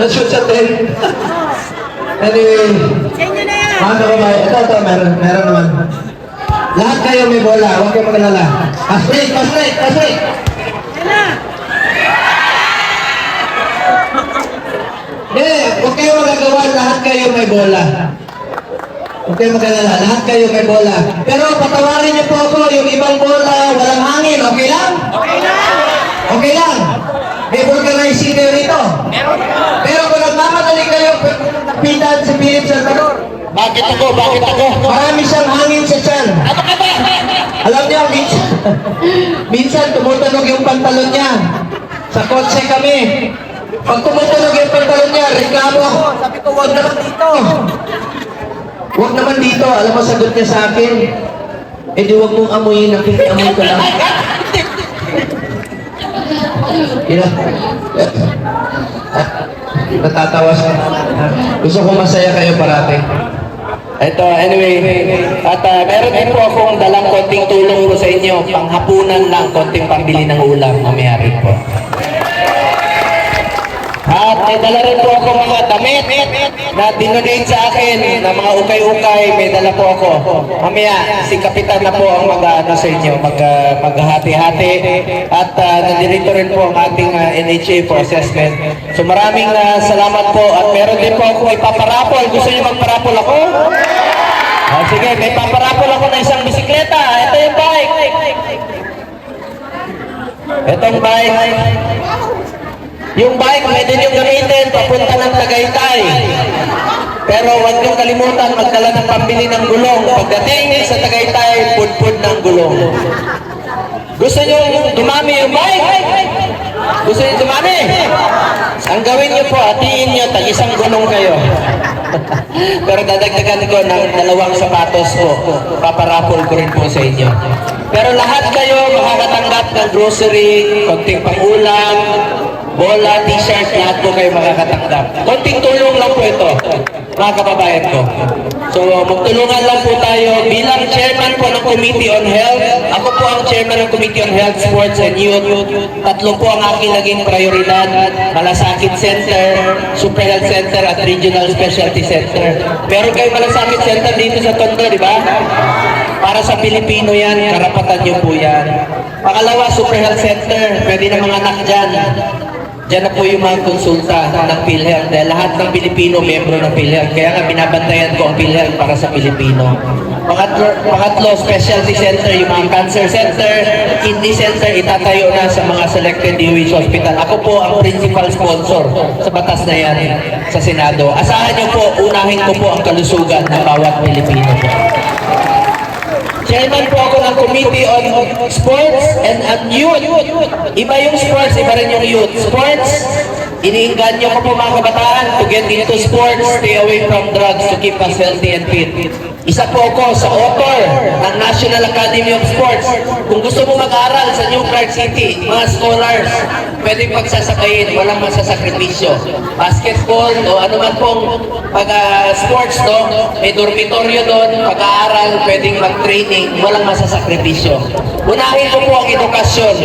Na-shoot sa 10. Anyway, mga kababayan, ito, meron naman. Lahat kayo may bola, huwag kayo magalala. Pass break. Huwag kayo magagawa, lahat kayo may bola. Huwag kayo magalala, lahat kayo may bola. Pero patawarin niyo po ako, yung ibang bola, walang hangin, okay lang? Okay lang? May vulcanizing kayo rito. Pero kung nagmamadali kayo, napitan si Philip Salvador. Bakit ako? Marami siyang hangin sa tiyan. Ano ka ba? Alam niyo, minsan tumutunog yung pantalon niya. Sa kotse kami. Pag tumutunog yung pantalon niya, reklamo ako. Sabi ko, huwag naman dito. Huwag naman dito. Alam mo, sagot niya sa akin. Eh di huwag mong amuyin, nakikiamoy ko lang. Natatawa siya. Gusto ko masaya kayo parati. Ito, anyway, at meron din po akong dalang konting tulong po sa inyo. Panghapunan lang, konting pambili ng ulam na mayari po. At may dala rin po ako mga damit na dinonate sa akin na mga ukay-ukay. May dala po ako. Mamaya, si Kapitan na po ang mag-ano sa inyo, maghahati-hati. At nandito rin po ang ating NHA for assessment. So maraming salamat po. At meron din po ako ipaparapol. Gusto niyo magparapol ako? Sige, may paparapol ako ng isang bisikleta. Ito yung bike. Itong bike. Yung bike, pwede nyo gamitin papunta ng Tagaytay. Pero huwag nyo kalimutan magdala ng pambili ng gulong. Pagdating sa Tagaytay, pudpud ng gulong. Gusto nyo dumami yung bike? Gusto nyo dumami? Ang gawin nyo po, hatiin nyo, tag-isang gulong kayo. Pero dadagdagan ko ng 2 sapatos po. Paparapol ko rin po sa inyo. Pero lahat kayo makakatanggap ng grocery, konting pangulam, bola, t-shirt, lahat po kayo makakatanggap. Konting tulong lang po ito, mga kababayan ko. So, magtulungan lang po tayo. Bilang chairman po ng Committee on Health, ako po ang chairman ng Committee on Health, Sports and Youth. 3 po ang aking naging prioridad. Malasakit Center, Super Health Center, at Regional Specialty Center. Meron kayo Malasakit Center dito sa Tondo, di ba? Para sa Pilipino yan, karapatan nyo po yan. Pangalawa, Super Health Center, pwede na mga anak dyan. Diyan na po yung mga konsulta ng PhilHealth. Dahil lahat ng Pilipino, miyembro ng PhilHealth. Kaya nga binabantayan ko ang PhilHealth para sa Pilipino. Pangatlo, specialty center, yung mga cancer center, kidney center, itatayo na sa mga selected DOH hospital. Ako po ang principal sponsor sa batas na yan sa Senado. Asahan niyo po, unahin ko po ang kalusugan ng bawat Pilipino po. Chairman po ako ng Committee on Sports and Youth. Iba yung sports, iba rin yung youth. Sports, iniinganyo ko po mga kabataan to get into sports, stay away from drugs to keep us healthy and fit. Isa po ako sa author ng National Academy of Sports. Kung gusto mo mag-aral sa New Clark City, mga scholars, pwedeng pagsasakayin, walang masasakripisyo. Basketball o ano man pong pag-sports, no? May dormitoryo doon, pag-aaral, pwedeng mag-training, walang masasakripisyo. Unahin ko po ang edukasyon.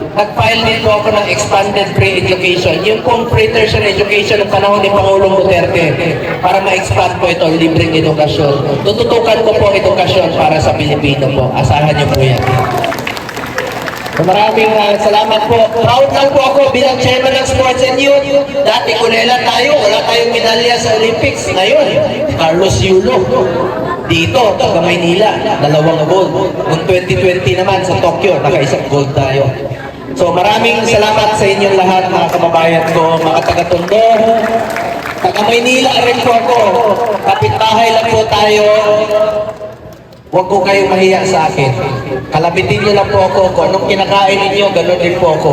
Nag-file din po ako ng expanded pre-education. Yung pong pre-tertiary education ng panahon ni Pangulong Duterte para ma-expand po ito, libreng edukasyon. Tututukan ko po edukasyon para sa Pilipino po. Asahan niyo po yan. So, maraming salamat po. Proud lang po ako bilang chairman ng Sports and Youth. Dati kulela tayo, wala tayong medalya sa Olympics. Ngayon, Carlos Yulo. Dito, taga Maynila, 2 gold. Noong 2020 naman sa Tokyo, naka-1 gold tayo. So maraming salamat sa inyong lahat, mga kababayan ko, mga taga-Tondo. Taga Maynila rin po ako. Kapitbahay lang po tayo. Huwag ko kayong mahiya sa akin. Kalabitin niyo lang po ako. Kung anong kinakain ninyo, ganun din po ako.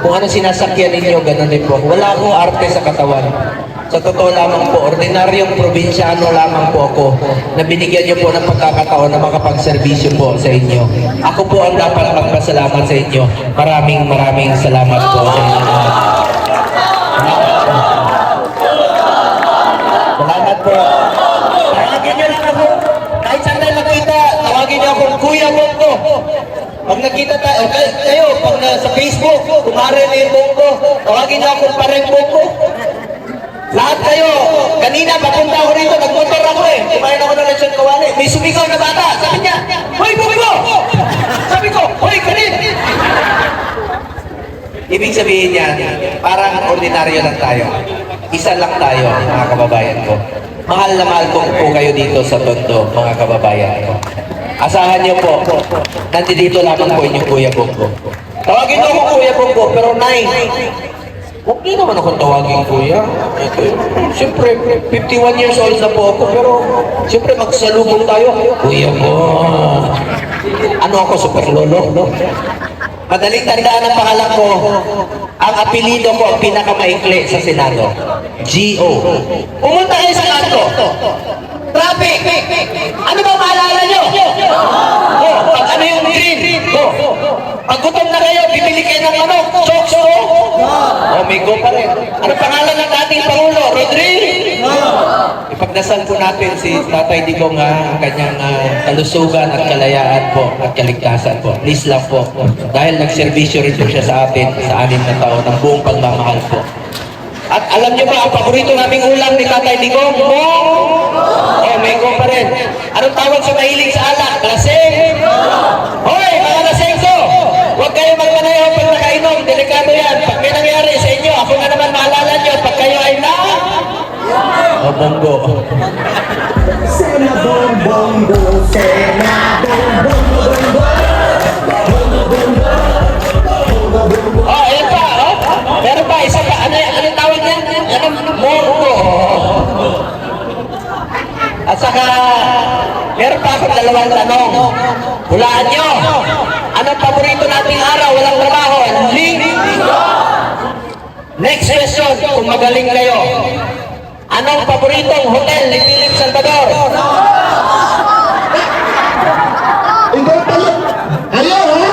Kung anong sinasakyan ninyo, ganun din po ako. Wala akong arte sa katawan. Sa totoo lamang po, ordinaryong probinsyano lamang po ako na binigyan niyo po ng pagkakataon na makapagserbisyo po sa inyo. Ako po ang dapat magpasalamat sa inyo. Maraming salamat po sa inyo. Salamat po. Tawagin niyo lang ako. Kahit saan tayo nakita, tawagin niyo akong Kuya Bongo. Pag nakita tayo, kayo, pag sa Facebook, kumare na yung Bongo, tawagin niyo akong Pareng Bongo. Lahat kayo, kanina papunta ako rito, nagmotor ako kumain ako ng lechon kawali. May sumigaw na bata, sabi niya, "Hoy, Bongo!" Sabi ko, "Hoy, kanin!" Ibig sabihin niya, parang ordinaryo lang tayo. Isa lang tayo, mga kababayan ko. Mahal na mahal ko po kayo dito sa Tondo, mga kababayan ko. Asahan niyo po, nandito lamang po inyong Kuya Bongo. Tawagin niyo ako Kuya Bongo, pero Nay, huwag niyo naman akong tawagin Kuya. Siyempre, 51 years old na po ako, pero siyempre magsalubong tayo. Kuya mo. Ano ako, super lolo? Madaling tandaan ang pangalan ko. Ang apelido ko ang pinakamaikli sa Senado. G.O. Pumunta kayo sa kanto. Traffic! Ano ba maalala nyo? Pag ano yung green? Pag gutom na kayo, bibili kayo ng ano? Chokso? May go pa rin. Ano pangalan ng dating Pangulo? Rodrigo? Ipagdasal po natin si Tatay Digong ang kanyang kalusugan at kalayaan po at kaligtasan po. Please lang po. Dahil nagservisyo rin po siya sa atin sa 6 na taon ng buong pagmamahal po. At alam niyo ba, ang paborito naming ulam ni Tatay Digong? May go pa rin. Anong tawag sa mahilig sa alak? Lasing? Hoy, mga lasengso! Huwag kayo magmanayaw pag nakainom. Delikado yan. Pag may nangyari sa inyo, ako na naman maalala niyo pag kayo ay na... Bongo. Sena bongo, sena bongo, Ayan pa, Meron pa, isa pa. Ano tawag yan? Bongo. At saka, meron pa akong 2 tanong. Hulaan nyo. Anong paborito nating araw? Walang trabaho. Linggo. Next question, kung magaling kayo. Anong paboritong hotel ni Philip Salvador? Ikaw pala. Ayaw, ha?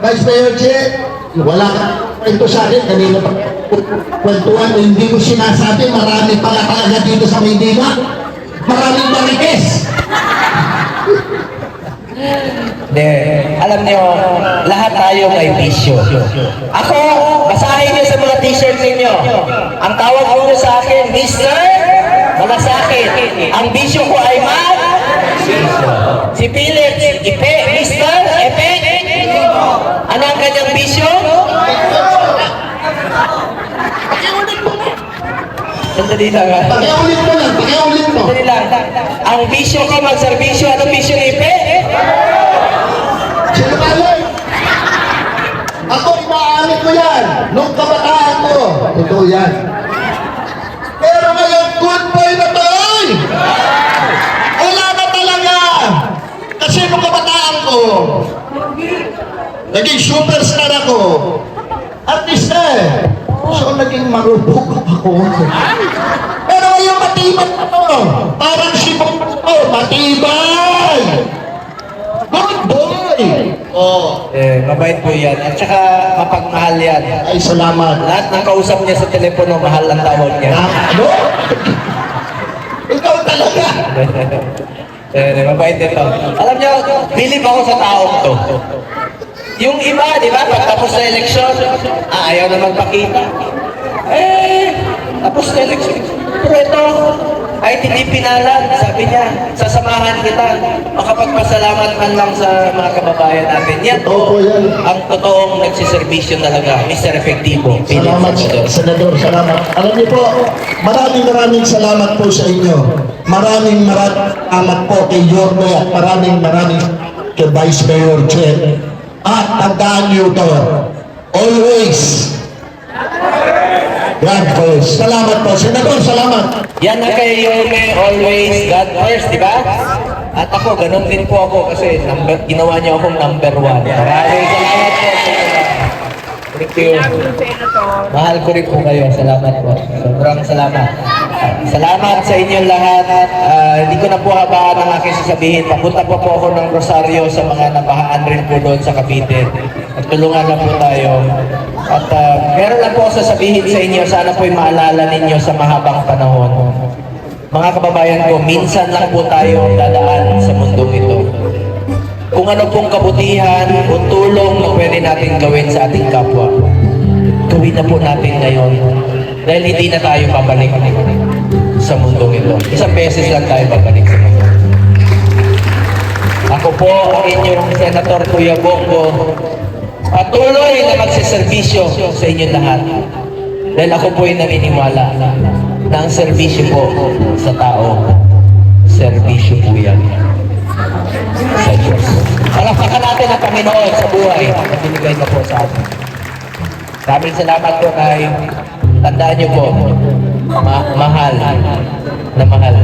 Vice Mayor Che, wala ka kwento sa akin. Kanina pa kwentuhan, hindi ko sinasabi, marami pala talaga dito sa Maynila. Maraming marites. De, alam niyo, lahat tayo may bisyo. Ako, basahin niyo sa mga t-shirt ninyo. Ang tawag ko sa akin, Mr. Malasakit. Ang bisyo ko ay si Philip, Ipe, Mr. Epe. Ano ang kanyang bisyo? Sandali lang ha. Pakiulit mo lang, pakiulit mo. Sandali lang. Ang bisyo ko magserbisyo, anong bisyo ni Ipe? Sinungaling! Ako, inaalit ko yan. Nung kabataan ko. Totoo yan. Pero ngayon, good boy na to, oy! Wala na talaga! Kasi nung kabataan ko, naging superstar ako. Artista eh. So, naging marupok ako. Pero ngayon, matibay na to. Parang si Bongo, matibay! Good boy! Oh. Mabait po yan. At saka mapagmahal yan. Ay, salamat. Lahat ng kausap niya sa telepono, mahal ang tawag niya. Ano? Ikaw talaga. Mabait ito. Alam niyo, bilib ako sa taong to. Yung iba, di ba, pag tapos na eleksyon, ayaw na magpakita. Tapos na eleksyon. Pero ito, kahit hindi pinalan, sabi niya, sasamahan kita, makapagpasalamat man lang sa mga kababayan natin. Yan Opo, yan. ang totoong nagsiservisyo talaga, Mr. Efectivo. Salamat, Senador. Salamat. Alam niyo po, maraming salamat po sa inyo. Maraming salamat po kay Yorme at maraming kay Vice Mayor Che. At tandaan niyo to, always, God first. Salamat po, Senador. Salamat. Yan ang kay Yorme, always God first, di ba? At ako, ganun din po ako kasi ginawa niyo akong number 1. Maraming salamat po. Thank you. Mahal ko rin po kayo. Salamat po. Sobrang salamat. Salamat sa inyong lahat. Hindi ko na po habaan ang aking sasabihin. Papunta po ako ng Rosario sa mga nabahaan rin po doon sa Cavite. At tulungan lang po tayo. At meron lang po ako sasabihin sa inyo. Sana po'y maalala ninyo sa mahabang panahon. Mga kababayan ko, minsan lang po tayo dadaan sa mundong ito. Kung ano pong kabutihan o tulong na pwede natin gawin sa ating kapwa, gawin na po natin ngayon. Dahil hindi na tayo babalik sa mundong ito. Isang beses lang tayo babalik sa mundo. Ako po ang inyong Senator Kuya Bongo. Patuloy na magsiservisyo sa inyong lahat. Dahil ako po ay naniniwala na ang serbisyo po sa tao, serbisyo po yan sa Diyos. Palakpakan natin ang Panginoon sa buhay na binigay na po sa atin. Maraming salamat po kay tandaan niyo po, mahal na mahal